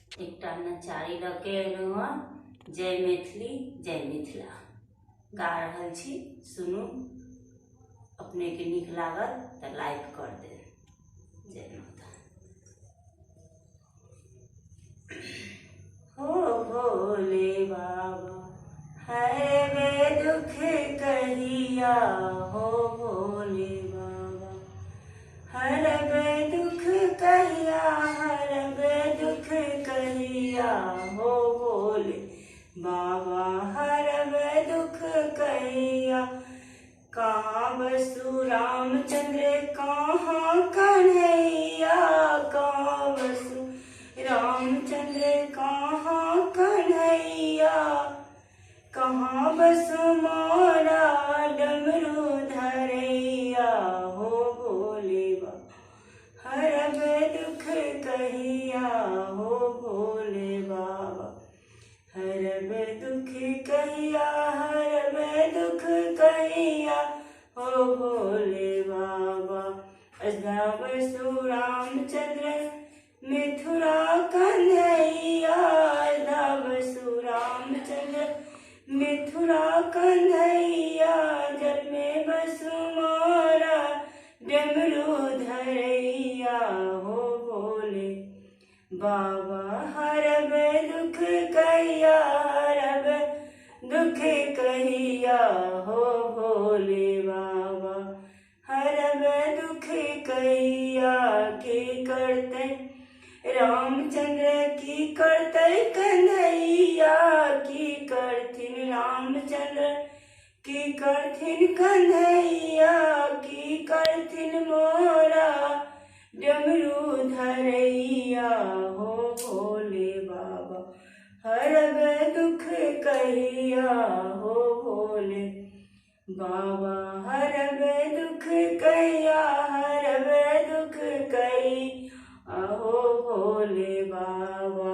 एकटा नचारी लऽ के एलहुँ हँ। जय मैथिली जय मिथिला गा रहल छी, सुनू। अपने के नीक लागत तऽ लाइक कर देब। जय माता। हो भोले बाबा हरबे दुख कहिया, हो भोले बाबा हरबे दुख कहिया, हरबे दुख कहिया, हो भोले बाबा हरबे दुख कहिया। कहाँ बसु रामचंद्र कहाँ कन्हैया, कहाँ बसु रामचंद्र कहाँ कन्हैया। कहाँ बसु मोरा डमरू धरैया, हो भोले बाबा हरबे दुख कहिया, हो भोले बाबा हरबे दुख कहिया, हरबे दुख कहिया, हो भोले बाबा। अजदा बसु रामचंद्र मिथुरा कन्हैया, अजदा बसु रामचंद्र मिथुरा कन्हैया। जल में बसु मोरा डमरू धरैया, हो भोले बाबा हरबे दुख कहिया, हरबे दुख कहिया, हो भोले बाबा हरबे दुख कहिया। की करते रामचंद्र की करते कन्हैया, की करथिन रामचंद्र की करथिन कन्हैया। की करथिन मोरा डमरू धरैया, हो भोले बाबा हरबे दुख कहिया, हो भोले बाबा हरबे दुख कहिया, हरबे दुख कहिया, हो भोले बाबा।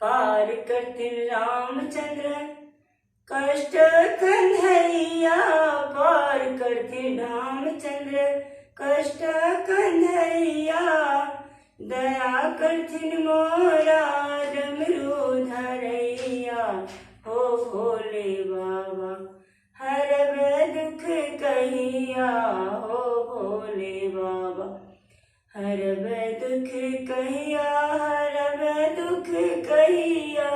पार करथिन रामचंद्र कष्ट कन्हैया, पार करथिन रामचंद्र कष्ट कन्हैया। दया करथिन मोरा डमरू धरैया, हो भोले बाबा हरबे दुख कहिया, हो भोले बाबा हरबे दुख कहिया, हरबे दुख कहिया,